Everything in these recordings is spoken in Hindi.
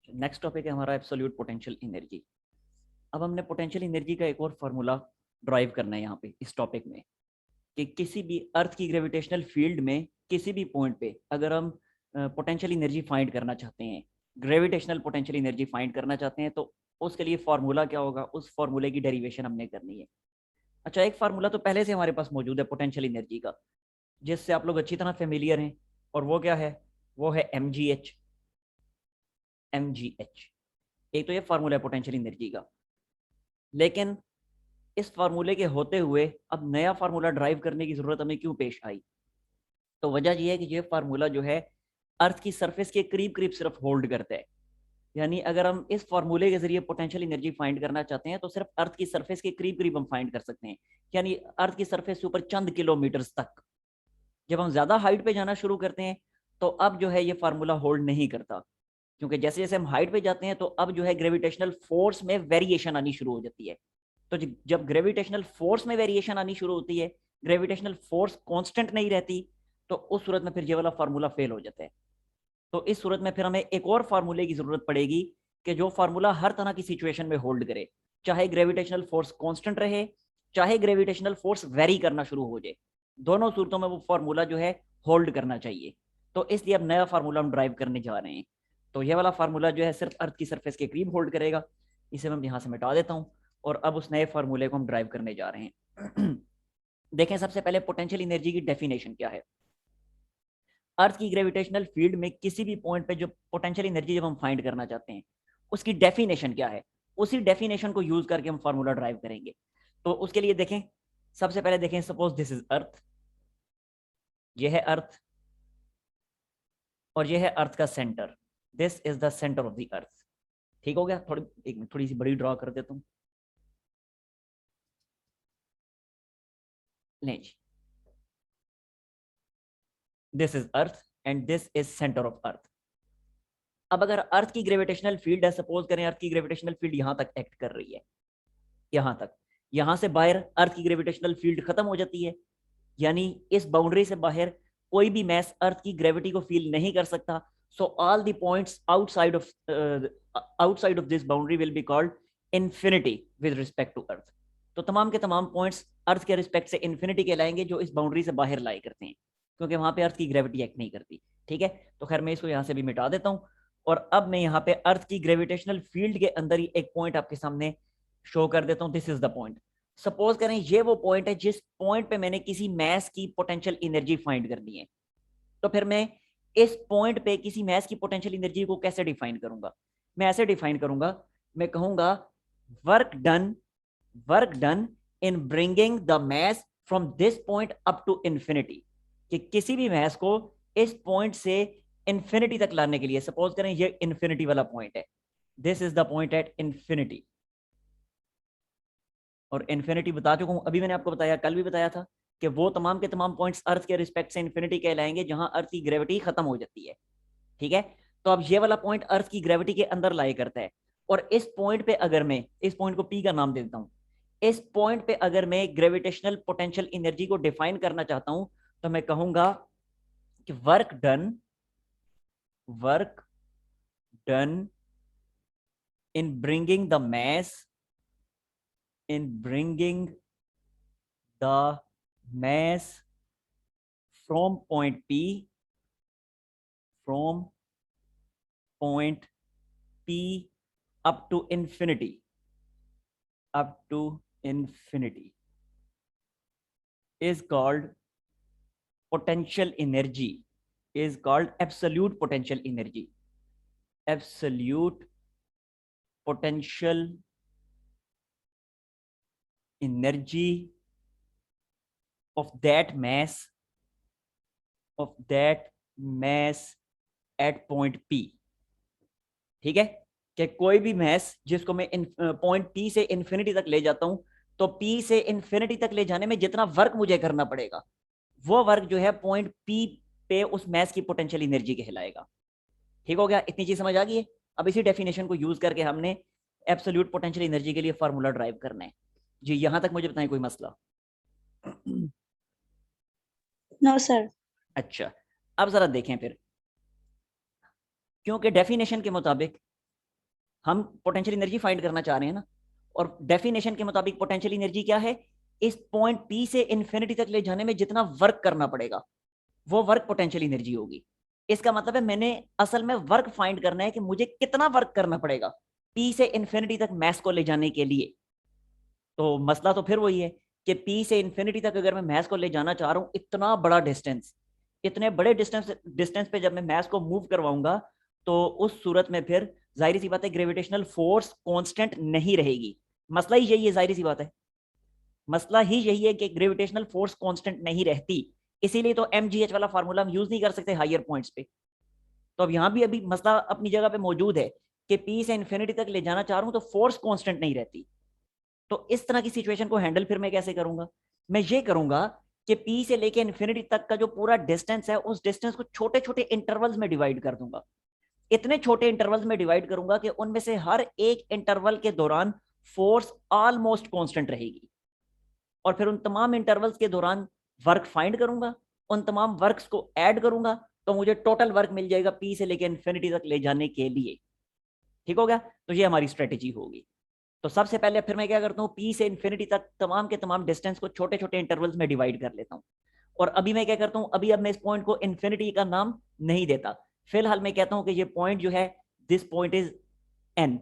नेक्स्ट टॉपिक है हमारा एब्सोल्यूट पोटेंशियल एनर्जी। अब हमने पोटेंशियल एनर्जी का एक और फार्मूला ड्राइव करना है यहाँ पे इस टॉपिक में, कि किसी भी अर्थ की ग्रेविटेशनल फील्ड में किसी भी पॉइंट पे अगर हम पोटेंशियल एनर्जी फाइंड करना चाहते हैं, ग्रेविटेशनल पोटेंशियल एनर्जी फाइंड करना चाहते हैं, तो उसके लिए फार्मूला क्या होगा, उस फार्मूले की डेरिवेशन हमने करनी है। अच्छा, एक फार्मूला तो पहले से हमारे पास मौजूद है पोटेंशियल एनर्जी का, जिससे आप लोग अच्छी तरह फेमिलियर हैं, और वो क्या है, वो है mgh। mgh एक तो ये फार्मूला है पोटेंशियल एनर्जी का, लेकिन इस फार्मूले के होते हुए अब नया फार्मूला ड्राइव करने की जरूरत हमें क्यों पेश आई? तो वजह यह है कि ये फार्मूला जो है अर्थ की सरफेस के करीब करीब सिर्फ होल्ड करता है। यानी अगर हम इस फार्मूले के जरिए पोटेंशियल एनर्जी फाइंड करना चाहते हैं तो सिर्फ अर्थ की सरफेस के करीब करीब हम फाइंड कर सकते हैं, यानी अर्थ की सरफेस से ऊपर चंद किलोमीटर तक। जब हम ज्यादा हाइट पे जाना शुरू करते हैं तो अब जो है ये फार्मूला होल्ड नहीं करता, क्योंकि जैसे जैसे हम हाइट पे जाते हैं तो अब जो है ग्रेविटेशनल फोर्स में वेरिएशन आनी शुरू हो जाती है। तो जब ग्रेविटेशनल फोर्स में वेरिएशन आनी शुरू होती है, ग्रेविटेशनल फोर्स कांस्टेंट नहीं रहती, तो उस सूरत में फिर ये वाला फार्मूला फेल हो जाता है। तो इस सूरत में फिर हमें एक और फार्मूले की जरूरत पड़ेगी कि जो फार्मूला हर तरह की सिचुएशन में होल्ड करे, चाहे ग्रेविटेशनल फोर्स कांस्टेंट रहे, चाहे ग्रेविटेशनल फोर्स वेरी करना शुरू हो जाए, दोनों सूरतों में वो फार्मूला जो है होल्ड करना चाहिए। तो इसलिए अब नया फार्मूला हम ड्राइव करने जा रहे हैं। तो ये वाला फार्मूला जो है सिर्फ अर्थ की सरफेस के करीब होल्ड करेगा। इसे मैं यहाँ से मिटा देता हूँ और अब उस नए फार्मूले को हम ड्राइव करने जा रहे हैं। देखें, सबसे पहले पोटेंशियल एनर्जी की डेफिनेशन क्या है। अर्थ की ग्रेविटेशनल फील्ड में किसी भी पॉइंट पे जो पोटेंशियल एनर्जी जब हम फाइंड करना चाहते हैं, उसकी डेफिनेशन क्या है, उसी डेफिनेशन को यूज करके हम फार्मूला ड्राइव करेंगे। तो उसके लिए देखें, सबसे पहले देखें, सपोज दिस इज अर्थ, यह है अर्थ और यह है अर्थ का centre. This is the centre of the earth. ठीक हो गया? थोड़ी सी बड़ी ड्रॉ कर देता हूं। नहीं जी, this is earth and this is centre of earth. अब अगर अर्थ की ग्रेविटेशनल फील्ड है, सपोज करें अर्थ की ग्रेविटेशनल फील्ड यहां तक एक्ट कर रही है, यहां तक, यहां से बाहर अर्थ की ग्रेविटेशनल फील्ड खत्म हो जाती है, यानी इस बाउंड्री से बाहर कोई भी मैस अर्थ की ग्रेविटी को फील नहीं कर सकता। So all the points outside of this boundary will be called infinity with respect to earth. तो तमाम के तमाम पॉइंट्स अर्थ के रिस्पेक्ट से इन्फिनिटी कहलाएंगे जो इस बाउंड्री से बाहर लाई करते हैं, क्योंकि वहां पे अर्थ की ग्रेविटी एक्ट नहीं करती। ठीक है, तो खैर मैं इसको यहां से भी मिटा देता हूं, और अब मैं यहाँ पे अर्थ की ग्रेविटेशनल फील्ड के अंदर ही एक पॉइंट आपके सामने शो कर देता हूं। This is the point. Suppose करें ये वो पॉइंट है जिस पॉइंट पे मैंने किसी मैस की पोटेंशियल एनर्जी फाइंड करनी है। तो फिर मैं इस पॉइंट पे किसी मैस की पोटेंशियल एनर्जी को कैसे डिफाइन करूंगा? मैं ऐसे डिफाइन करूंगा, मैं कहूंगा work done in bringing the mass from this point up to infinity, कि किसी भी मैस को इस पॉइंट से इंफिनिटी तक लाने के लिए, सपोज करें ये इंफिनिटी वाला पॉइंट है, this is the point at infinity. और इन्फिनिटी बता चुका हूं, अभी मैंने आपको बताया, कल भी बताया था कि वो तमाम के तमाम पॉइंट्स अर्थ के रिस्पेक्ट से इन्फिनिटी कहलाएंगे जहां अर्थ की ग्रेविटी खत्म हो जाती है। ठीक है, तो अब ये वाला पॉइंट अर्थ की ग्रेविटी के अंदर लाई करता है, और इस पॉइंट पे अगर मैं इस पॉइंट को पी का नाम दे देता हूं, इस पॉइंट पे अगर मैं ग्रेविटेशनल पोटेंशियल एनर्जी को डिफाइन करना चाहता हूं, तो मैं कहूंगा कि work done in bringing the mass in bringing the mass from point P from point P up to infinity is called potential energy, is called absolute potential energy. Absolute potential energy of that mass at point P। ठीक है, कि कोई भी मैस जिसको मैं पॉइंट पी से इंफिनिटी तक ले जाता हूं, तो पी से इंफिनिटी तक ले जाने में जितना वर्क मुझे करना पड़ेगा, वो वर्क जो है पॉइंट पी पे उस मैस की पोटेंशियल एनर्जी कहलाएगा। ठीक हो गया? इतनी चीज समझ आ गई है? अब इसी डेफिनेशन को यूज करके हमने एब्सोल्यूट पोटेंशियल एनर्जी के लिए फार्मूला ड्राइव करना है। जी, यहां तक मुझे बताएं कोई मसला? No sir. अच्छा, अब जरा देखें फिर, क्योंकि डेफिनेशन के मुताबिक हम पोटेंशियल एनर्जी फाइंड करना चाह रहे हैं ना, और डेफिनेशन के मुताबिक पोटेंशियल एनर्जी क्या है, इस पॉइंट पी से इन्फिनिटी तक ले जाने में जितना वर्क करना पड़ेगा वो वर्क पोटेंशियल एनर्जी होगी। इसका मतलब है मैंने असल में वर्क फाइंड करना है कि मुझे कितना वर्क करना पड़ेगा पी से इन्फिनिटी तक मैस को ले जाने के लिए। तो मसला तो फिर वही है कि पी से इन्फिनिटी तक अगर मैं मैस को ले जाना चाह रहा हूँ, इतना बड़ा डिस्टेंस, इतने बड़े डिस्टेंस पे जब मैं मैस को मूव करवाऊंगा तो उस सूरत में फिर जाहिर सी बात है ग्रेविटेशनल फोर्स कांस्टेंट नहीं रहेगी। मसला ही यही है, जाहिर सी बात है, मसला ही यही है कि ग्रेविटेशनल फोर्स कांस्टेंट नहीं रहती। इसीलिए तो mgh वाला फार्मूला हम यूज नहीं कर सकते हायर पॉइंट्स पे। तो अब यहाँ भी अभी मसला अपनी जगह पे मौजूद है कि पी से इन्फिनिटी तक ले जाना चाह रहा हूँ तो फोर्स कांस्टेंट नहीं रहती। तो इस तरह की सिचुएशन को हैंडल फिर मैं कैसे करूंगा, मैं ये करूंगा कि पी से लेके इन्फिनिटी तक का जो पूरा डिस्टेंस है उस डिस्टेंस को छोटे छोटे इंटरवल्स में डिवाइड कर दूंगा। इतने छोटे इंटरवल्स में डिवाइड करूंगा कि उनमें से हर एक इंटरवल के दौरान फोर्स ऑलमोस्ट कांस्टेंट रहेगी, और फिर उन तमाम इंटरवल्स के दौरान वर्क फाइंड करूंगा, उन तमाम वर्क्स को ऐड करूंगा तो मुझे टोटल वर्क मिल जाएगा पी से लेके इन्फिनिटी तक ले जाने के लिए। ठीक हो गया, तो ये हमारी स्ट्रेटेजी होगी। तो सबसे पहले फिर मैं क्या करता हूँ, पी से इन्फिनिटी तक तमाम के तमाम डिस्टेंस को छोटे छोटे इंटरवल्स में डिवाइड कर लेता हूँ। और अभी मैं क्या करता हूँ, अभी अब मैं इस पॉइंट को इन्फिनिटी का नाम नहीं देता, फिलहाल मैं कहता हूँ कि ये पॉइंट जो है दिस पॉइंट इज एन।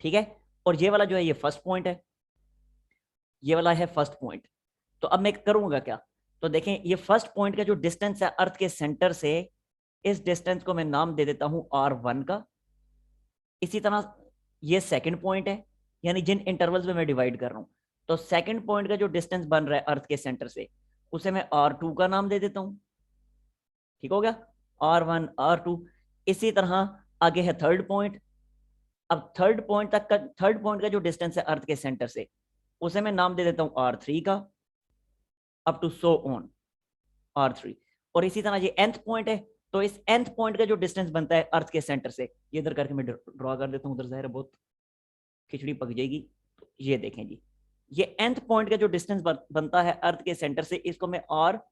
ठीक है, और ये वाला जो है ये फर्स्ट पॉइंट है, ये वाला है फर्स्ट पॉइंट। तो अब मैं करूंगा क्या, तो देखें ये फर्स्ट पॉइंट का जो डिस्टेंस है अर्थ के सेंटर से, इस डिस्टेंस को मैं नाम दे देता हूं R1 का। इसी तरह ये सेकंड पॉइंट है, यानी जिन इंटरवल्स में मैं डिवाइड कर रहा हूं, तो सेकंड पॉइंट का जो डिस्टेंस बन रहा है अर्थ के सेंटर से उसे मैं R2 का नाम दे देता हूं। ठीक हो गया, R1 R2। इसी तरह आगे है थर्ड पॉइंट। अब थर्ड पॉइंट का जो डिस्टेंस है अर्थ के सेंटर से उसे मैं नाम दे देता हूं R3 का, up to so on R3। और इसी तरह ये nth पॉइंट है, तो इस nth पॉइंट का जो डिस्टेंस बनता है अर्थ के सेंटर से, ये इधर करके मैं ड्रॉ कर देता हूँ, उधर जाहिर है बहुत खिचड़ी पक जाएगी। तो ये देखें जी, ये nth पॉइंट का जो डिस्टेंस बनता है अर्थ के सेंटर से, इसको मैं और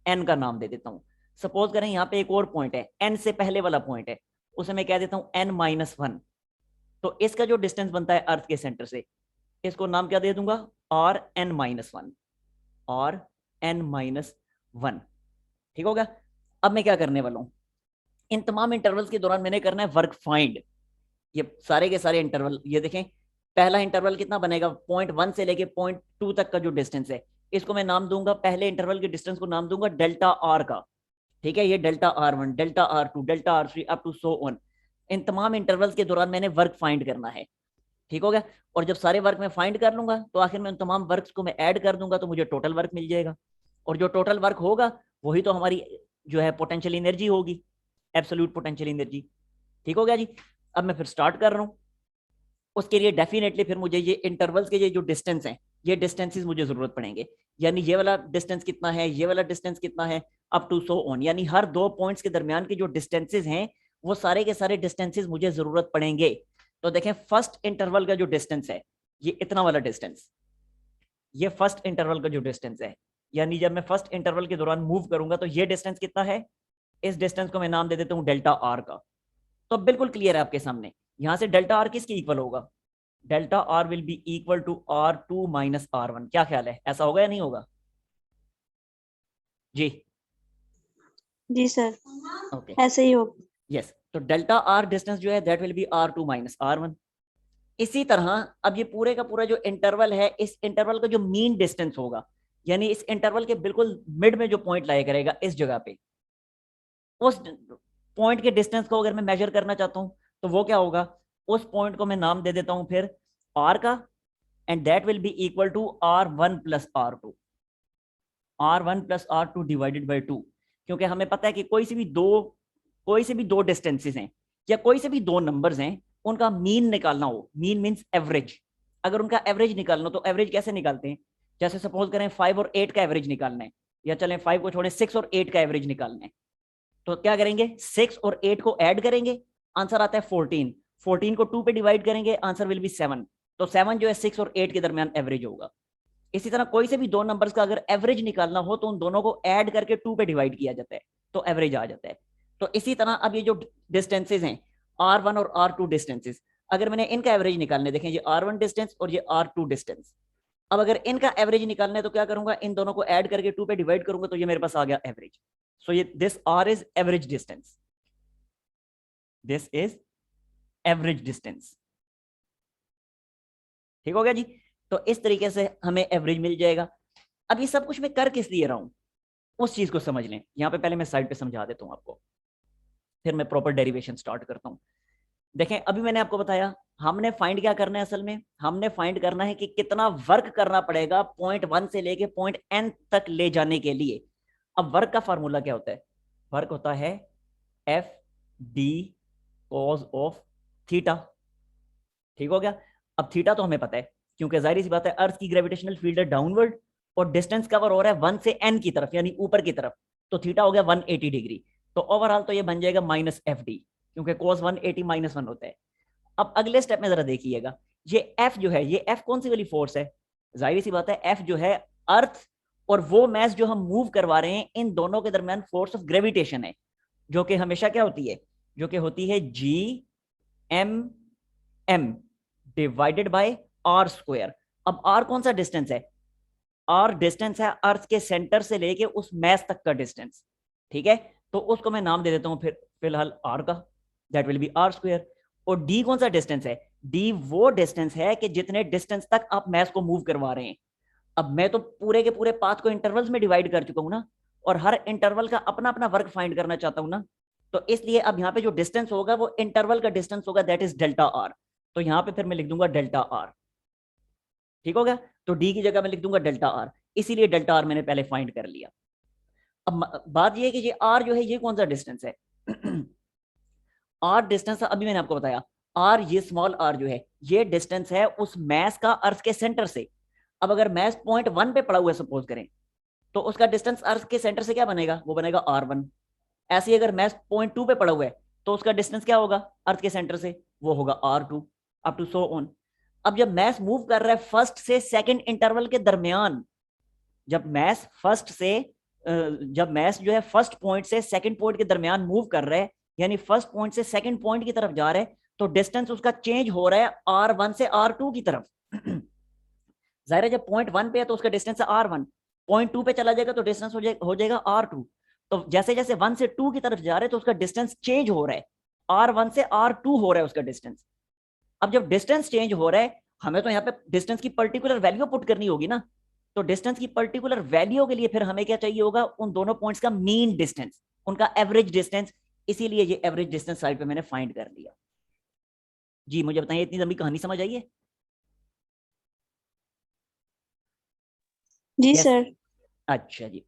n का नाम दे देता हूँ। सपोज करें यहाँ पे एक और पॉइंट है, n से पहले वाला पॉइंट है, उसे मैं कह देता हूँ n-1। तो इसका जो डिस्टेंस बनता है अर्थ के सेंटर से, इसको नाम क्या दे दूंगा, Rn-1, Rn-1। ठीक हो गया। अब मैं क्या करने वाला हूं, इन तमाम इंटरवल्स के दौरान मैंने करना है वर्क फाइंड। ये सारे के सारे इंटरवल, ये देखें पहला इंटरवल कितना बनेगा, .1 से लेके .2 तक का जो डिस्टेंस है, इसको मैं नाम दूंगा, पहले इंटरवल के डिस्टेंस को नाम दूंगा डेल्टा आर का। ठीक है, ये delta R1, delta R2, delta R3 up to so on. इन तमाम इंटरवल्स के दौरान मैंने वर्क फाइंड करना है। ठीक हो गया, और जब सारे वर्क मैं फाइंड कर लूंगा तो आखिर में उन तमाम वर्क्स को मैं ऐड कर दूंगा तो मुझे टोटल वर्क मिल जाएगा, और जो टोटल वर्क होगा वही तो हमारी जो है पोटेंशियल एनर्जी होगी, एब्सोल्यूट पोटेंशियल एनर्जी। ठीक हो गया जी। अब मैं फिर स्टार्ट कर रहा हूँ। उसके लिए डेफिनेटली फिर मुझे ये इंटरवल्स के ये जो डिस्टेंस हैं, ये डिस्टेंसेस मुझे जरूरत पड़ेंगे। यानी ये वाला डिस्टेंस कितना है, ये वाला डिस्टेंस कितना है, अप टू सो ऑन। यानी हर दो पॉइंट्स के दरमियान के जो डिस्टेंसेस हैं वो सारे के सारे डिस्टेंसेस मुझे जरूरत पड़ेंगे। तो देखें फर्स्ट इंटरवल का जो डिस्टेंस है ये इतना वाला डिस्टेंस, ये फर्स्ट इंटरवल का जो डिस्टेंस है, यानी जब मैं फर्स्ट इंटरवल के दौरान मूव करूंगा तो ये डिस्टेंस कितना है, इस डिस्टेंस को मैं नाम दे देता हूं डेल्टा आर का। तो बिल्कुल क्लियर है आपके सामने, यहां से डेल्टा आर किसके इक्वल होगा, delta R will be equal to R2 minus R1। क्या ख्याल है, ऐसा होगा या नहीं होगा जी? जी सर, ओके, ऐसे ही हो। यस। तो डेल्टा आर डिस्टेंस जो है that will B R2 minus R1। इसी तरह अब ये पूरे का पूरा जो इंटरवल है, इस इंटरवल का जो मीन डिस्टेंस होगा, यानी इस इंटरवल के बिल्कुल मिड में जो पॉइंट लाया करेगा इस जगह पे, उस पॉइंट के डिस्टेंस को अगर मैं मेजर करना चाहता हूं तो वो क्या होगा, उस पॉइंट को मैं नाम दे देता हूं फिर R का, and that will be equal to R1 plus R2, R1 plus R2 divided by 2। क्योंकि हमें पता है कि कोई से भी दो डिस्टेंसेस हैं या कोई से भी दो नंबर्स हैं, उनका मीन निकालना हो, मीन मीन्स एवरेज, अगर उनका एवरेज निकालना हो तो एवरेज कैसे निकालते हैं, जैसे सपोज करें 5 और 8 का एवरेज निकालना है, या चलें 5 को छोड़े 6 और 8 का एवरेज निकालना है, तो क्या करेंगे, 6 और 8 को ऐड करेंगे, आंसर आता है 14। 14 को 2 पे डिवाइड करेंगे, आंसर विल बी 7। तो 7 जो है 6 और 8 के दरमियान एवरेज होगा। इसी तरह कोई से भी दो नंबर्स का अगर एवरेज निकालना हो तो उन दोनों को ऐड करके 2 पे डिवाइड किया जाता है तो एवरेज आ जाता है। तो इसी तरह अब ये जो डिस्टेंसेज हैं R1 और R2 डिस्टेंसेज, अगर मैंने इनका एवरेज निकालने, देखें ये R1 डिस्टेंस और ये R2 डिस्टेंस, अब अगर इनका एवरेज निकालना है तो क्या करूंगा, इन दोनों को ऐड करके 2 पे डिवाइड करूंगा तो ये मेरे पास आ गया एवरेज। सो ये this R is average distance, this is average distance. ठीक हो गया जी। तो इस तरीके से हमें एवरेज मिल जाएगा। अब ये सब कुछ मैं कर किस लिए रहा हूं, उस चीज को समझ लें। यहां पे पहले मैं साइड पे समझा देता हूं आपको, फिर मैं प्रॉपर डेरिवेशन स्टार्ट करता हूं। देखें अभी मैंने आपको बताया हमने फाइंड क्या करना है, असल में हमने फाइंड करना है कि कितना वर्क करना पड़ेगा पॉइंट 1 से लेके पॉइंट n तक ले जाने के लिए। अब वर्क का फार्मूला क्या होता है, वर्क होता है F D cause of theta. ठीक हो गया। अब थीटा तो हमें पता है, क्योंकि जाहिर सी बात है अर्थ की ग्रेविटेशनल फील्ड है डाउनवर्ड और डिस्टेंस कवर हो रहा है 1 से n की तरफ, यानी ऊपर की तरफ, तो थीटा हो गया 180 डिग्री। तो ओवरऑल तो ये बन जाएगा माइनस एफ डी, क्योंकि cos 180 माइनस 1 होता है। अब अगले स्टेप में जरा देखिएगा, ये एफ जो है, ये एफ कौन सी वाली फोर्स है, जाहिर सी बात है एफ जो है अर्थ और वो मैस जो हम मूव करवा रहे हैं इन दोनों के दरमियान फोर्स ऑफ ग्रेविटेशन है, जो कि हमेशा क्या होती है, जो कि होती है G M M divided by R square. अब आर कौन सा डिस्टेंस है, आर डिस्टेंस है अर्थ के सेंटर से लेके उस मैस तक का डिस्टेंस। ठीक है, तो उसको मैं नाम दे देता हूं फिर फिलहाल आर का, that will be r square. और डी कौन सा डिस्टेंस है, डी वो डिस्टेंस है कि जितने डिस्टेंस तक आप मैस को मूव करवा रहे हैं। अब मैं तो पूरे के पूरे पाथ को इंटरवल्स में डिवाइड कर चुका हूं ना, और हर इंटरवल का अपना अपना वर्क फाइंड करना चाहता हूं ना, तो इसलिए अब यहाँ पे जो डिस्टेंस होगा वो इंटरवल का डिस्टेंस होगा, दैट इज डेल्टा आर। तो यहाँ पे फिर मैं लिख दूंगा डेल्टा आर। ठीक हो गया। तो डी की जगह मैं लिख दूंगा डेल्टा आर, इसीलिए डेल्टा आर मैंने पहले फाइंड कर लिया। अब बात यह है कि ये आर जो है ये कौन सा डिस्टेंस है आर डिस्टेंस अभी मैंने आपको बताया, आर ये स्मॉल आर जो है ये डिस्टेंस है उस मैस का अर्थ के सेंटर से। अब अगर मैस पॉइंट 1 पे पड़ा हुआ है सपोज करें, तो उसका डिस्टेंस अर्थ के सेंटर से क्या बनेगा, वो बनेगा R1। ऐसे ही अगर मैस पॉइंट 2 पे पड़ा हुआ है तो उसका डिस्टेंस क्या होगा अर्थ के सेंटर से, वो होगा R2, up to so on. अब जब मैस मूव कर रहा है फर्स्ट से सेकंड इंटरवल के दरमियान, जब मैस फर्स्ट से जब मैस जो है फर्स्ट पॉइंट से सेकंड पॉइंट के दरमियान मूव कर रहा है, यानी फर्स्ट पॉइंट से सेकंड पॉइंट की तरफ जा रहा है, तो डिस्टेंस उसका चेंज हो रहा है R1 से R2 की तरफ जाहिर है जब पॉइंट 1 पे है तो उसका डिस्टेंस है R1, पॉइंट 2 पे चला जाएगा तो डिस्टेंस हो जाएगा R2। तो जैसे जैसे 1 से 2 की तरफ जा रहे हैं तो उसका डिस्टेंस चेंज हो रहा है, R1 से R2 हो रहा है उसका डिस्टेंस। अब जब डिस्टेंस चेंज हो रहा है, हमें तो यहाँ पे डिस्टेंस की पर्टिकुलर वैल्यू पुट करनी होगी ना, तो डिस्टेंस की पर्टिकुलर वैल्यू के लिए फिर हमें क्या चाहिए होगा, उन दोनों पॉइंट्स का मीन डिस्टेंस, उनका एवरेज डिस्टेंस। इसीलिए ये एवरेज डिस्टेंस साइड पे मैंने फाइंड कर लिया। जी मुझे बताइए इतनी लंबी कहानी समझ आई है? जी यस। सर। अच्छा जी।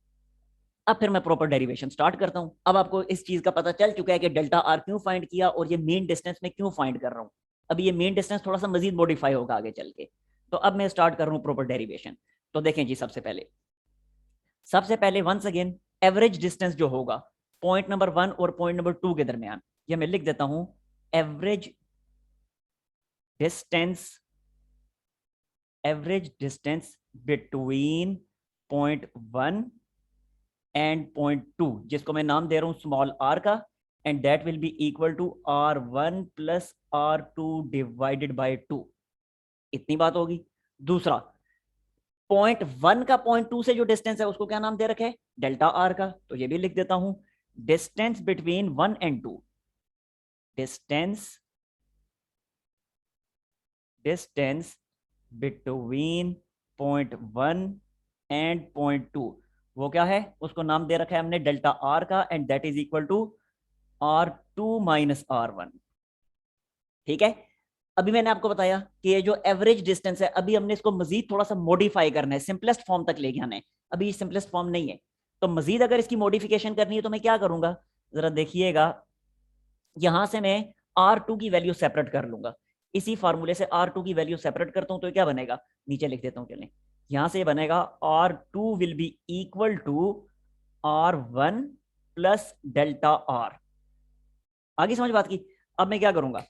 अब फिर मैं प्रॉपर डेरिवेशन स्टार्ट करता हूं। अब आपको इस चीज का पता चल चुका है कि डेल्टा आर क्यों फाइंड किया और ये मेन डिस्टेंस में क्यों फाइंड कर रहा हूं। अब ये मेन डिस्टेंस थोड़ा सा मजीद मॉडिफाई होगा आगे चल के। तो अब मैं स्टार्ट कर रहा हूं प्रॉपर डेरिवेशन। तो देखें जी, सबसे पहले वंस अगेन एवरेज डिस्टेंस जो होगा पॉइंट नंबर 1 और पॉइंट नंबर 2 के दरमियान, ये मैं लिख देता हूं average distance between point 1 and point 2, जिसको मैं नाम दे रहा हूं स्मॉल आर का, and that will be equal to R1 plus R2 divided by 2। इतनी बात होगी। दूसरा, पॉइंट 1 का पॉइंट 2 से जो डिस्टेंस है उसको क्या नाम दे रखे है, डेल्टा आर का, तो ये भी लिख देता हूं distance between 1 and 2, distance between point 1 and point 2, वो क्या है, उसको नाम दे रखा है हमने डेल्टा आर का, and that is equal to R2 minus R1। ठीक है। अभी मैंने आपको बताया कि ये जो एवरेज डिस्टेंस है, अभी हमने इसको मजीद थोड़ा सा मॉडिफाई करना है, सिंपलेस्ट फॉर्म तक लेके आना है। अभी सिंपलेस्ट फॉर्म नहीं है, तो मजीद अगर इसकी मॉडिफिकेशन करनी है तो मैं क्या करूंगा, जरा देखिएगा। यहां से मैं R2 की वैल्यू सेपरेट कर लूंगा, इसी फार्मूले से R2 की वैल्यू सेपरेट करता हूं तो क्या बनेगा, नीचे लिख देता हूं, चलें। यहां से बनेगा R2 will be equal to R1 plus delta R. आगे समझ बात की। अब मैं क्या करूंगा,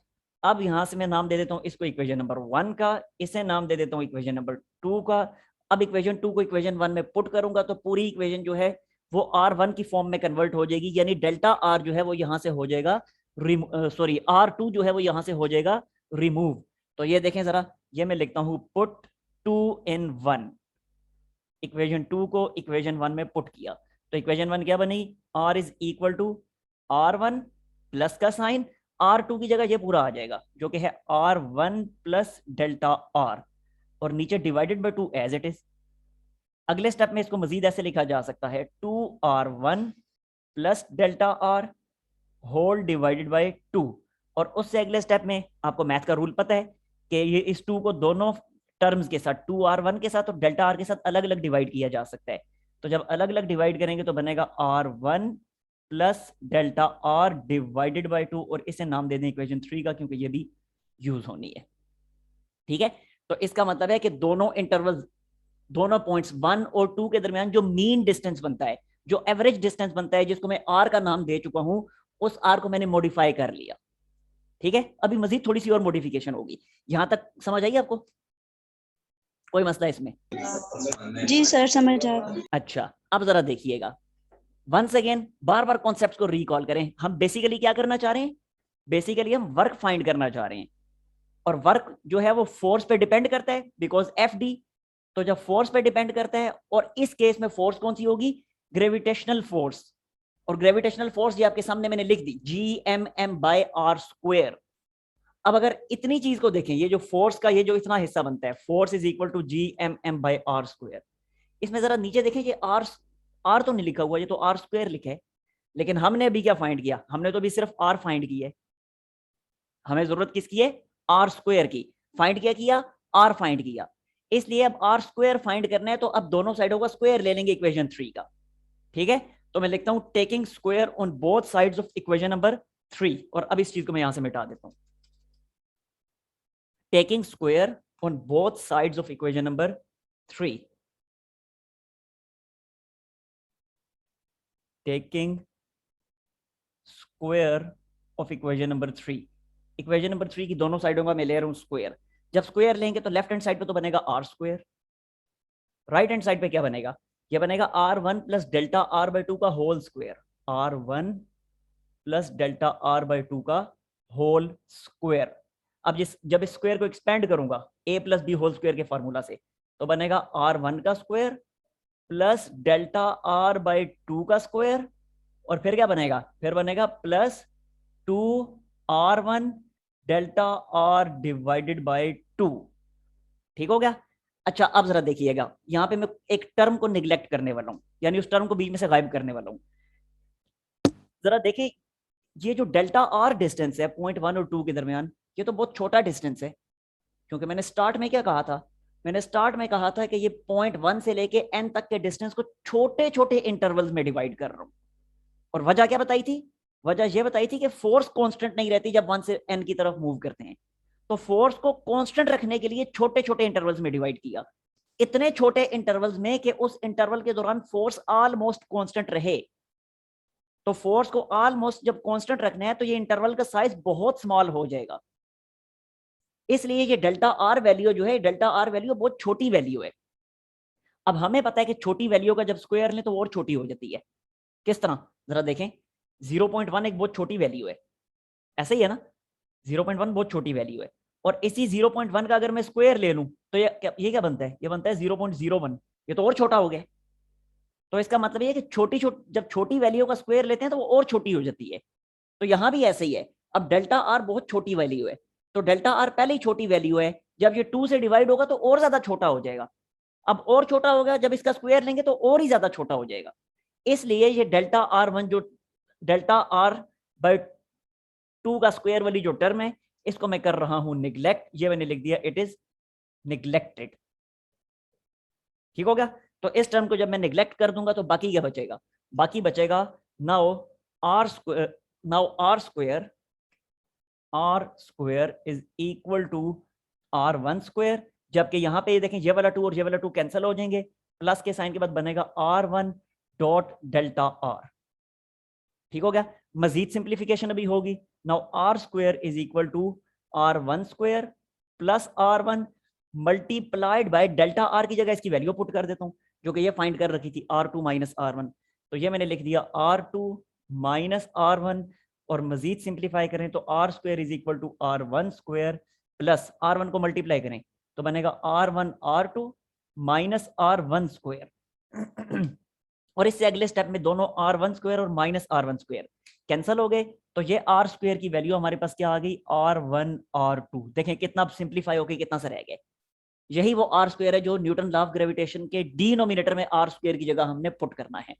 अब यहां से मैं नाम दे देता हूं इसको इक्वेशन नंबर 1 का, इसे नाम दे देता हूं इक्वेशन नंबर 2 का। अब इक्वेशन 2 को इक्वेशन 1 में पुट करूंगा तो पूरी इक्वेशन जो है वो R1 की फॉर्म में कन्वर्ट हो जाएगी, यानी डेल्टा आर जो है वो यहां से हो जाएगा, सॉरी R2 जो है वो यहां से हो जाएगा रिमूव। तो ये देखें जरा, ये मैं लिखता हूं पुट 2 in 1, इक्वेशन 2 को इक्वेशन 1 में पुट किया, तो इक्वेशन 1 क्या बनी, r is equal to r1 plus का साइन, r2 की जगह ये पूरा आ जाएगा जो कि है r1 प्लस डेल्टा r, और नीचे divided by 2 as it is. अगले स्टेप में इसको मजीद ऐसे लिखा जा सकता है 2r1 plus delta r whole divided by 2, और उससे अगले स्टेप में आपको मैथ का रूल पता है कि ये इस 2 को दोनों टर्म्स के साथ 2r1 के साथ और डेल्टा r के साथ अलग अलग डिवाइड किया जा सकता है। तो जब अलग अलग डिवाइड करेंगे तो बनेगा r1 plus delta r divided by 2, और इसे नाम दे दें इक्वेशन 3 का, क्योंकि ये भी यूज होनी है। ठीक है, तो इसका मतलब है कि दोनों इंटरवल, दोनों पॉइंट्स 1 और 2 के दरमियान जो मीन डिस्टेंस बनता है, जो एवरेज डिस्टेंस बनता है, जिसको मैं r का नाम दे चुका हूं, उस r को मैंने मॉडिफाई कर लिया। ठीक है, अभी मजीद थोड़ी सी और मॉडिफिकेशन होगी। यहां तक समझ आई आपको, कोई मसला इसमें? जी सर समझ आ गया। अच्छा, अब जरा देखिएगा, वंस अगेन बार बार कॉन्सेप्ट्स को रिकॉल करें। हम बेसिकली क्या करना चाह रहे हैं, बेसिकली हम वर्क फाइंड करना चाह रहे हैं, और वर्क जो है वो फोर्स पे डिपेंड करता है, बिकॉज एफ डी। तो जब फोर्स पे डिपेंड करता है, और इस केस में फोर्स कौन सी होगी, ग्रेविटेशनल फोर्स, और ग्रेविटेशनल फोर्स ये आपके सामने मैंने लिख दी, Gmm/r²। अब अगर इतनी चीज को देखें, ये जो फोर्स का ये जो इतना हिस्सा बनता है, force is equal to Gmm/r²। इसमें जरा नीचे देखें, ये r तो नहीं लिखा हुआ, ये तो r² लिखा है, लेकिन हमने अभी क्या फाइंड किया, हमने तो अभी सिर्फ r फाइंड की है, हमें जरूरत किसकी है, r² की। फाइंड क्या किया, r फाइंड किया, इसलिए अब r² फाइंड करना है, तो अब दोनों साइडों का स्क्वायर ले लेंगे इक्वेशन 3 का। ठीक है, तो मैं लिखता हूं taking square on both sides of equation number 3, और अब इस चीज को मैं यहां से मिटा देता हूं, taking square on both sides of equation number 3, taking square of equation number 3। Equation number 3 की दोनों साइडों का मैं ले रहा हूं स्क्वायर। जब स्क्वायर लेंगे तो लेफ्ट हैंड साइड पे तो बनेगा r², राइट हैंड साइड पे क्या बनेगा, ये बनेगा r1 प्लस डेल्टा r/2 का whole square, r1 plus delta r/2 का होल स्क्वायर। अब जब इस स्क्वायर को एक्सपेंड करूंगा a plus B whole square के फार्मूला से, तो बनेगा r1 का स्क्वायर प्लस डेल्टा r/2 का स्क्वायर, और फिर क्या बनेगा, फिर बनेगा plus 2r1 delta r divided by 2। ठीक हो गया। अच्छा, अब जरा देखिएगा, यहां पे मैं एक टर्म को निगलेक्ट करने वाला हूं, यानी उस टर्म को बीच में से गायब करने वाला हूं। जरा देखिए, ये जो डेल्टा r डिस्टेंस है पॉइंट 1 और 2 के दरमियान, ये तो बहुत छोटा डिस्टेंस है, क्योंकि मैंने स्टार्ट में क्या कहा था, मैंने स्टार्ट में कहा था कि ये पॉइंट 1 से लेके n तक के डिस्टेंस को छोटे छोटे इंटरवल्स में डिवाइड कर रहा हूं। और वजह क्या बताई थी, वजह यह बताई थी कि फोर्स कांस्टेंट नहीं रहती जब 1 से n की तरफ मूव करते हैं, तो फोर्स को कांस्टेंट रखने के लिए छोटे छोटे इंटरवल्स में डिवाइड किया, इतने छोटे इंटरवल्स में कि उस इंटरवल के दौरान फोर्स ऑलमोस्ट कांस्टेंट रहे। तो फोर्स को ऑलमोस्ट जब कांस्टेंट रखना है, तो ये इंटरवल का साइज बहुत स्मॉल हो जाएगा, इसलिए ये डेल्टा आर वैल्यू जो है, डेल्टा आर वैल्यू बहुत छोटी वैल्यू है। अब हमें पता है कि छोटी वैल्यू का जब स्क्वायर लें तो और छोटी हो जाती है। किस तरह, जरा देखें, 0.1 एक बहुत छोटी वैल्यू है, ऐसे ही है ना, 0.1 बहुत छोटी वैल्यू है, और इसी 0.1 का अगर मैं स्क्वायर ले लूं तो ये क्या बनता है, ये बनता है 0.01, ये तो और छोटा हो गया। तो इसका मतलब ये है कि जब छोटी वैल्यू का स्क्वायर लेते हैं तो वो और छोटी हो जाती है। तो यहां भी ऐसे ही है। अब डेल्टा आर बहुत छोटी वैल्यू है, तो डेल्टा आर पहले ही छोटी वैल्यू है, जब ये 2 से डिवाइड होगा तो और ज्यादा छोटा हो जाएगा। अब और छोटा होगा, जब इसका स्क्वायर लेंगे तो और ही ज्यादा छोटा हो जाएगा। इसलिए ये डेल्टा r1 जो डेल्टा r/2 का स्क्वायर वाली जो टर्म है, इसको मैं कर रहा हूं निगलेक्ट, ये मैंने लिख दिया, इट इज निगलेक्टेड। ठीक हो गया। तो इस टर्म को जब मैं निगलेक्ट कर दूंगा तो बाकी क्या बचेगा, बाकी बचेगा now r square is equal to r1 square, जबकि यहां पे ये देखें, ये वाला 2 और ये वाला 2 कैंसिल हो जाएंगे, प्लस के साइन के बाद बनेगा r1 डॉट डेल्टा r। ठीक हो गया। मजीद सिंप्लीफिकेशन अभी होगी। Now r square is equal to r1 square plus r1 multiplied by delta r की जगह इसकी वैल्यू पुट कर देता हूं, जो कि ये फाइंड कर रखी थी r2 माइनस r1, तो ये मैंने लिख दिया r2 माइनस r1, और मजीद सिंप्लीफाई करें तो r square is equal to r1 square plus R1 को मल्टीप्लाई करें तो बनेगा R1 R2 minus R1 square और इससे अगले स्टेप में दोनों R1 स्क्वायर और माइनस R1 स्क्वायर कैंसिल हो गए, तो ये R स्क्वायर की वैल्यू हमारे पास क्या आ गई, R1 R2। देखें कितना सिंप्लीफाई हो गई, कितना सा रह गया। यही वो R स्क्वायर है जो न्यूटन लॉ ऑफ ग्रेविटेशन के डिनोमिनेटर में R स्क्वायर की जगह हमने पुट करना है।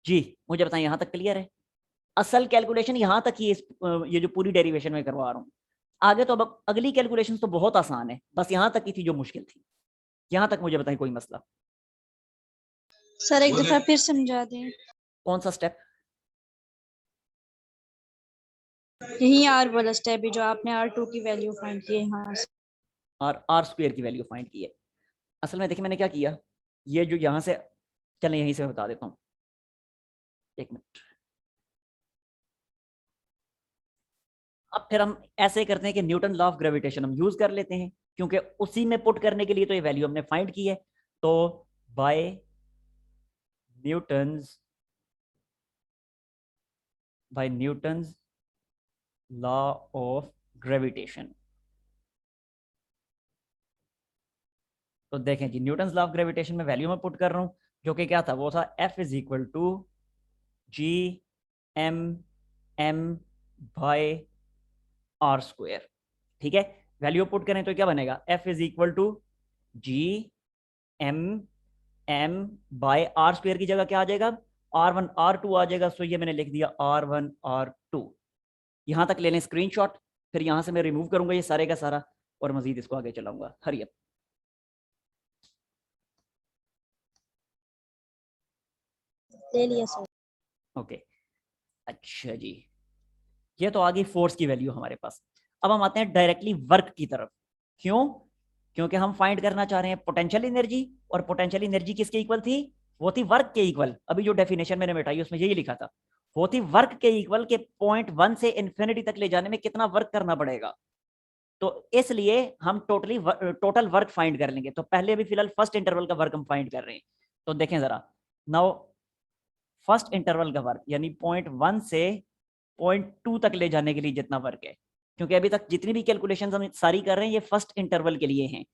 जी मुझे बताएं, यहां तक क्लियर है? असल कैलकुलेशन यहां तक ही, ये जो पूरी डेरिवेशन में करवा रहा हूं। आगे तो अब अगली कैलकुलेशन तो बहुत आसान है, बस यहां तक की थी जो मुश्किल थी। यहां तक मुझे बताएं कोई मसला? सर एक दफा फिर समझा दें। कौन सा स्टेप? यही आर वाला स्टेप है जो आपने R2 की वैल्यू फाइंड की है यहाँ से। और R स्क्वायर की वैल्यू फाइंड की है। असल में देखिए मैंने क्या किया, ये जो यहां से, चलें यहीं से मैं बता देता हूँ, एक मिनट। अब फिर हम ऐसे करते हैं कि न्यूटन लॉ ऑफ ग्रेविटेशन हम यूज कर लेते हैं, क्योंकि उसी में पुट करने के लिए तो ये वैल्यू हमने फाइंड की है। तो by Newton's law of gravitation, तो देखें जी न्यूटन्स लॉ ऑफ ग्रेविटेशन में वैल्यू में पुट कर रहा हूं, जो कि क्या था, वो था F is equal to G M M by R square. ठीक है, वैल्यू पुट करें तो क्या बनेगा, F is equal to G M M by R square की जगह क्या आ जाएगा, R1 R2 आ जाएगा। सो ये मैंने लिख दिया R1 R2। यहां तक ले लें स्क्रीनशॉट, फिर यहां से मैं रिमूव करूंगा ये सारे का सारा और मजीद इसको आगे चलाऊंगा। Hurry up. ले लिया सर। ओके अच्छा जी, ये तो आ गई फोर्स की वैल्यू हमारे पास। अब हम आते हैं डायरेक्टली वर्क की तरफ। क्यों? क्योंकि हम फाइंड करना चाह रहे हैं पोटेंशियल एनर्जी, और पोटेंशियल एनर्जी किसके इक्वल थी, वो थी वर्क के इक्वल। अभी जो डेफिनेशन मैंने मिटाई उसमें यही लिखा था, वो थी वर्क के इक्वल के पॉइंट 1 से इन्फिनिटी तक ले जाने में कितना वर्क करना पड़ेगा। तो इसलिए हम टोटल वर्क फाइंड कर लेंगे। तो पहले अभी फिलहाल फर्स्ट इंटरवल का वर्क हम फाइंड कर रहे हैं। तो देखें जरा, नाउ फर्स्ट इंटरवल का वर्क यानी पॉइंट 1 से पॉइंट 2 तक ले जाने के लिए जितना वर्क है, क्योंकि अभी तक जितनी भी कैलकुलेशंस हम सारी कर रहे हैं ये फर्स्ट इंटरवल के लिए हैं।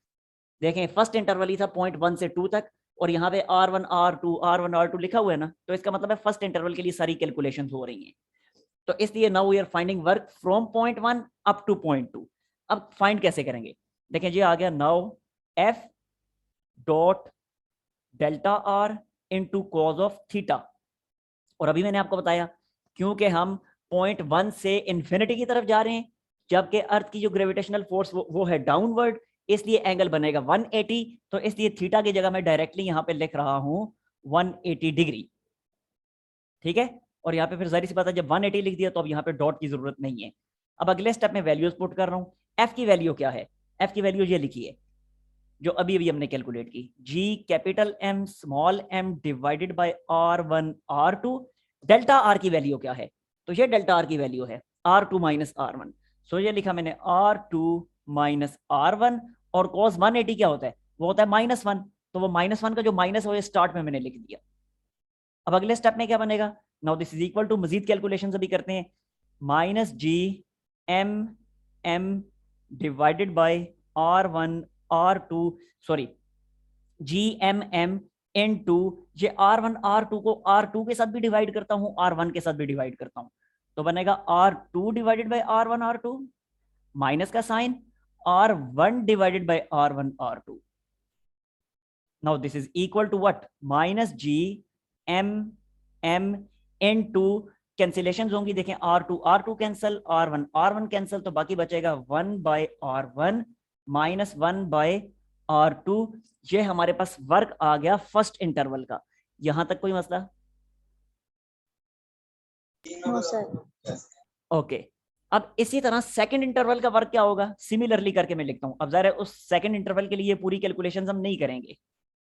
देखें फर्स्ट इंटरवल ही था पॉइंट 1 से 2 तक, और यहाँ पे R1 R2 लिखा हुआ है ना, तो इसका मतलब है फर्स्ट इंटरवल के लिए सारी कैलकुलेशंस हो रही हैं। तो इसलिए now we are finding work from point 1 up to point 2। अब फाइंड कैसे करेंगे, देखें जी आ गया now F dot delta R into cos of theta. और अभी मैंने आपको बताया क्योंकि हम पॉइंट 1 से इन्फिनिटी की तरफ जा रहे हैं, जबकि अर्थ की जो ग्रेविटेशनल फोर्स वो है डाउनवर्ड, इसलिए एंगल बनेगा 180। तो इसलिए थीटा की जगह मैं डायरेक्टली यहाँ पे लिख रहा हूँ 180 डिग्री। ठीक है, और यहाँ पे फिर जाहिर सी बात है जब 180 लिख दिया तो अब यहाँ पे डॉट की जरूरत नहीं है। अब अगले स्टेप में वैल्यूज पुट कर रहा हूँ। एफ की वैल्यू क्या है, एफ की वैल्यू ये लिखी है जो अभी अभी हमने कैलकुलेट की, G capital M small M divided by R1 R2। Delta R की वैल्यू क्या है, तो ये डेल्टा आर की वैल्यू है R2 माइनस R1। सो ये लिखा मैंने R2 माइनस R1, और cos 180 क्या होता है, वो होता है -1। तो वो -1 का जो माइनस है स्टार्ट में मैंने लिख दिया। अब अगले स्टेप में क्या बनेगा, now this is equal to, मजीद कैलकुलेशन अभी करते हैं, minus G M M divided by R1 R2, sorry G M M into, ये R1 R2 को R2 के साथ भी डिवाइड करता हूं, R1 के साथ भी डिवाइड करता हूं, तो बनेगा R2 divided by R1 R2 minus का sign R1 divided by R1 R2। Now this is equal to what, minus G M M into, cancellation होंगी, देखें R2 कैंसिल, R1 कैंसिल, तो बाकी बचेगा 1 by R1 minus 1 bye R2। ये हमारे पास वर्क आ गया फर्स्ट इंटरवल का। यहां तक कोई मसला? No sir. ओके, अब इसी तरह सेकंड इंटरवल का वर्क क्या होगा, सिमिलरली करके मैं लिखता हूं। अब ज़रा उस सेकंड इंटरवल के लिए पूरी कैलकुलेशंस हम नहीं करेंगे,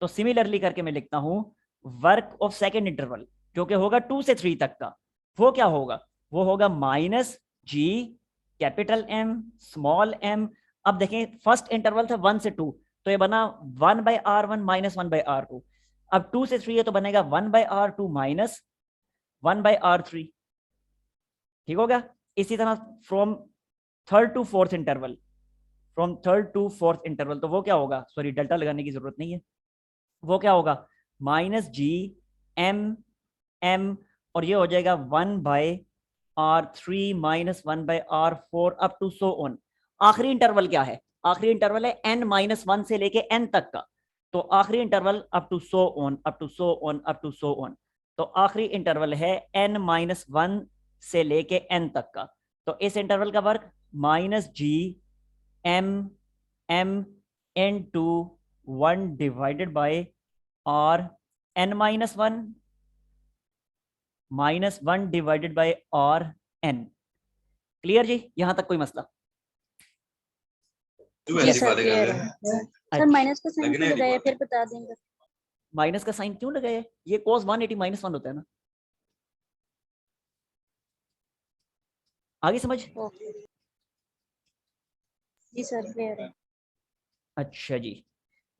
तो सिमिलरली करके मैं लिखता हूं वर्क ऑफ सेकंड इंटरवल जो कि होगा 2 से 3 तक का। वो क्या होगा, वो होगा minus G capital M small M. अब देखें फर्स्ट इंटरवल था 1 से 2, तो ये बना 1 by R1 minus 1 bye R2। अब 2 से 3 है तो बनेगा 1 bye R2 minus 1 bye R3। ठीक हो गया। इसी तरह from third to fourth interval, from third to fourth interval, तो वो क्या होगा, सॉरी डेल्टा लगाने की जरूरत नहीं है, वो क्या होगा माइनस जी एम एम, और ये हो जाएगा 1/r3 minus 1/r4 up to so on. आखिरी इंटरवल क्या है, आखिरी इंटरवल है n-1 से लेके n तक का, तो आखिरी interval up to so on, up to so on, up to so on, तो आखिरी इंटरवल है n-1 से लेके n तक का। तो इस इंटरवल का work minus G M M into 1 divided by r n-1 minus 1 divided by r n। Clear जी, यहां तक कोई मसला? जी सर क्लियर है सर। माइनस का साइन क्यों लगाया फिर बता देंगे? माइनस का साइन क्यों लगाया, ये cos 180 माइनस 1 होता है ना, आगे समझ? जी सर क्लियर है। अच्छा जी,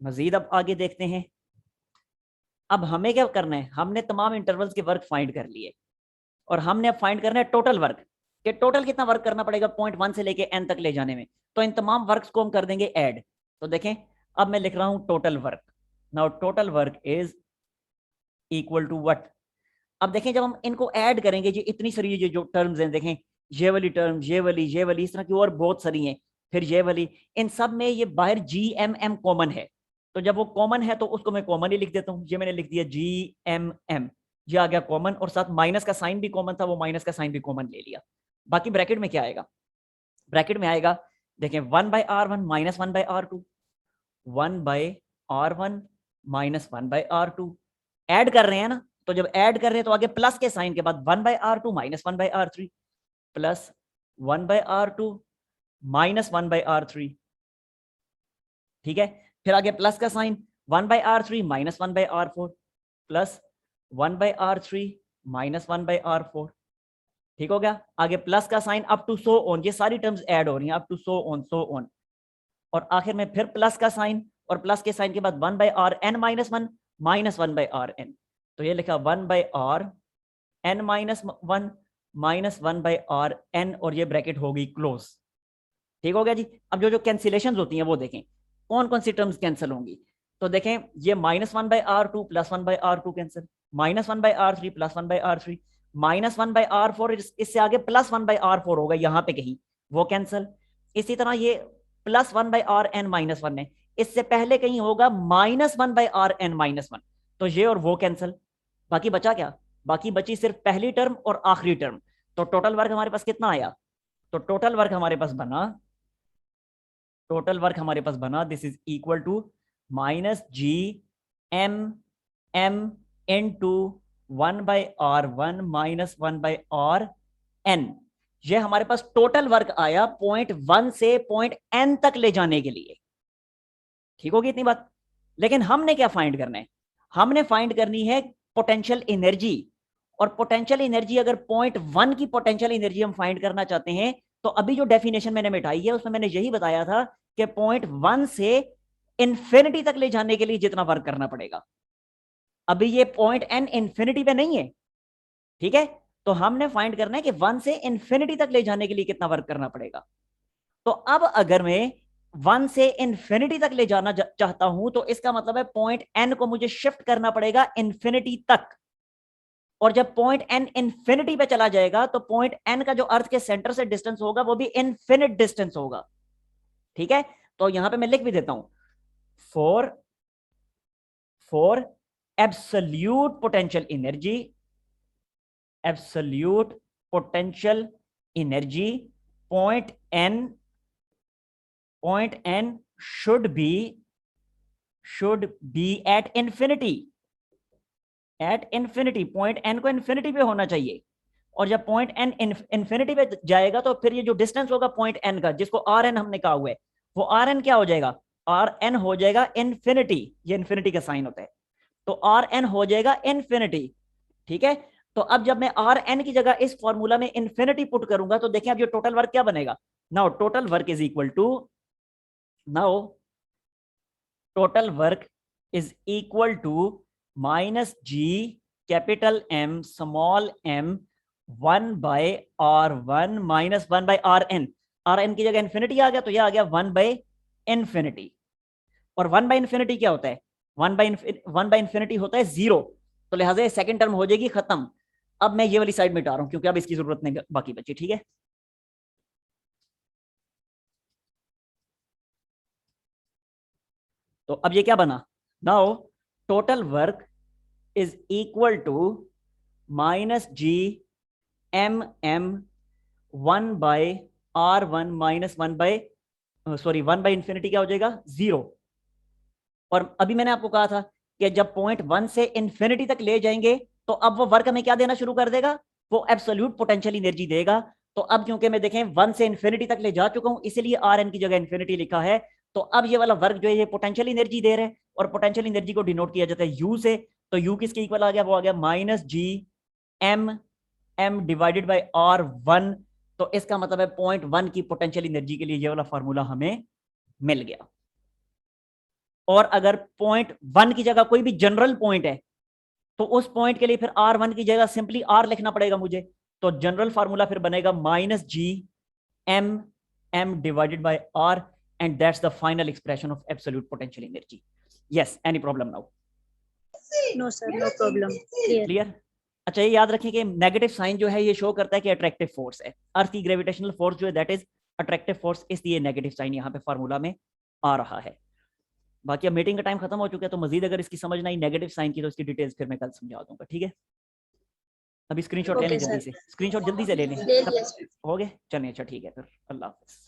मजीद अब आगे देखते हैं। अब हमें क्या करना है, हमने तमाम इंटरवल्स के वर्क फाइंड कर लिए, और हमने अब फाइंड करना है टोटल वर्क, कि टोटल कितना वर्क करना पड़ेगा पॉइंट 1 से लेके n तक ले जाने में। तो इन तमाम वर्क्स को हम कर देंगे ऐड। तो देखें, अब मैं लिख रहा हूं total work. Now total work is equal to what. अब देखें, जब हम इनको ऐड करेंगे, जी इतनी सारी ये जो टर्म्स हैं, देखें ये वाली टर्म, ये वाली, इस तरह की और बहुत सारी हैं, फिर ये वाली, इन सब में ये बाहर जी एम एम कॉमन है। तो जब वो कॉमन है तो उसको मैं कॉमन ही लिख देता हूँ, ये मैंने लिख दिया जी एम एम, ये आ गया कॉमन, और साथ माइनस का साइन भी कॉमन था, वो माइनस का साइन भी कॉमन ले लिया। बाकी ब्रैकेट में क्या आएगा, ब्रैकेट में आएगा, देखें 1/r1 minus 1/r2, 1/r1 minus 1/r2, add कर रहे हैं ना, तो जब ऐड कर रहे हैं तो आगे प्लस के साइन के बाद 1/r2 minus 1/r3 plus 1/r2 minus 1/r3, ठीक है। फिर आगे प्लस का sign 1/r3 minus 1/r4 plus 1/r3 minus 1/r4, ठीक हो गया। आगे प्लस का sign up to so on, ये सारी टर्म्स ऐड हो रही हैं, up to so on, so on, और आखिर में फिर प्लस का साइन, और प्लस के साइन के बाद 1/rn माइनस 1 माइनस 1/rn, तो ये लिखा 1/rn माइनस 1 माइनस 1/rn, और ये ब्रैकेट हो गई क्लोज, ठीक हो गया जी। अब जो जो कैंसिलेशन होती हैं वो देखें, कौन कौन सी टर्म्स कैंसिल होंगी। तो देखें, ये minus 1/r2 plus 1/r2 cancel, minus 1/r3 plus 1/r3, minus 1/r4, इससे आगे प्लस 1/r4 होगा यहाँ पे कहीं, वो कैंसिल। इसी तरह ये प्लस 1/rn माइनस 1 है, इससे पहले कहीं होगा माइनस 1/rn माइनस 1, तो ये और वो कैंसिल। बाकी बचा क्या, बाकी बची सिर्फ पहली टर्म और आखिरी टर्म। तो टोटल वर्क हमारे पास कितना आया, तो टोटल वर्क हमारे पास बना, टोटल वर्क हमारे पास बना, this is equal to minus G M M into 1/r1 minus 1/rn। ये हमारे पास टोटल वर्क आया पॉइंट 1 से पॉइंट n तक ले जाने के लिए, ठीक होगी इतनी बात। लेकिन हमने क्या फाइंड करना है, हमने फाइंड करनी है पोटेंशियल एनर्जी, और पोटेंशियल एनर्जी अगर पॉइंट 1 की पोटेंशियल एनर्जी हम फाइंड करना चाहते हैं, तो अभी जो डेफिनेशन मैंने मिटाई है उसमें मैंने यही बताया था कि पॉइंट 1 से इंफिनिटी तक ले जाने के लिए जितना वर्क करना पड़ेगा, अभी ये पॉइंट n इंफिनिटी पे नहीं है, ठीक है। तो हमने फाइंड करना है कि 1 से इंफिनिटी तक ले जाने के लिए कितना वर्क करना पड़ेगा। तो अब अगर मैं 1 से इंफिनिटी तक ले जाना चाहता हूं, तो इसका मतलब है पॉइंट n को मुझे शिफ्ट करना पड़ेगा इंफिनिटी तक, और जब पॉइंट n इंफिनिटी पे चला जाएगा तो पॉइंट n का जो अर्थ के सेंटर से डिस्टेंस होगा वो भी इनफिनिट डिस्टेंस होगा, ठीक है। तो यहां पे मैं लिख भी देता हूं, for absolute potential energy, absolute potential energy point n should be at infinity, at infinity, point n को इन्फिनिटी पे होना चाहिए, और जब पॉइंट n इन्फिनिटी पे जाएगा तो फिर ये जो डिस्टेंस होगा पॉइंट n का, जिसको rn हमने कहा हुआ है, वो rn क्या हो जाएगा, rn हो जाएगा इन्फिनिटी, ये इन्फिनिटी का साइन होता है, तो rn हो जाएगा इन्फिनिटी, ठीक है। तो अब जब मैं rn की जगह इस फॉर्मूला में इन्फिनिटी पुट करूंगा, तो देखिए अब ये टोटल वर्क क्या बनेगा, now total work is equal to, now total work is equal to minus G capital M small m 1/r1 minus 1/rn, rn की जगह इन्फिनिटी आ गया तो यह आ गया 1/r इन्फिनिटी। और 1 बाई इन्फिनिटी क्या होता है? 1 बाई इन्फिनिटी होता है 0। तो लिहाजा ये सेकंड टर्म हो जाएगी खत्म। अब मैं ये वाली साइड मिटा रहा हूं क्योंकि अब इसकी जरूरत नहीं बाकी बची। ठीक है, तो अब ये क्या बना? Now total work is equal to minus G M M 1 by R1 minus 1 by sorry 1 by infinity क्या हो जाएगा? 0। और अभी मैंने आपको कहा था कि जब पॉइंट 1 से इन्फिनिटी तक ले जाएंगे तो अब वो वर्क हमें क्या देना शुरू कर देगा? वो एब्सोल्यूट पोटेंशियल एनर्जी देगा। तो अब क्योंकि मैं देखें 1 से इन्फिनिटी तक ले जा चुका हूं, इसलिए आर एन की जगह इन्फिनिटी लिखा है। तो अब ये वाला वर्क जो है ये पोटेंशियल एनर्जी दे रहे हैं, और पोटेंशियल एनर्जी को डिनोट किया जाता है यू से। तो यू किसके इक्वल आ गया? वो आ गया minus G M M divided by R1। तो इसका मतलब है पॉइंट 1 की पोटेंशियल एनर्जी के लिए ये वाला फॉर्मूला हमें मिल गया। और अगर पॉइंट 1 की जगह कोई भी जनरल पॉइंट है तो उस पॉइंट के लिए फिर R1 की जगह सिंपली R लिखना पड़ेगा मुझे। तो जनरल फार्मूला फिर बनेगा minus G M M divided by R, and that's the final expression of absolute potential energy. Yes, any problem now? No sir, no problem, clear? अच्छा, ये याद रखें कि नेगेटिव साइन जो है ये शो करता है कि अट्रैक्टिव फोर्स है। अर्थ की ग्रेविटेशनल फोर्स जो है दैट इज अट्रैक्टिव फोर्स, इसलिए नेगेटिव साइन यहाँ पे फार्मूला में आ रहा है। बाकी अब मीटिंग का टाइम खत्म हो चुका है, तो मजीद अगर इसकी समझ नहीं नेगेटिव साइन की तो इसकी डिटेल्स फिर मैं कल समझा दूंगा। ठीक है, अभी स्क्रीनशॉट ले लें जल्दी से, स्क्रीनशॉट जल्दी से ले लें। हो गए? चलिए, अच्छा ठीक है, फिर अल्लाह हाफिज़।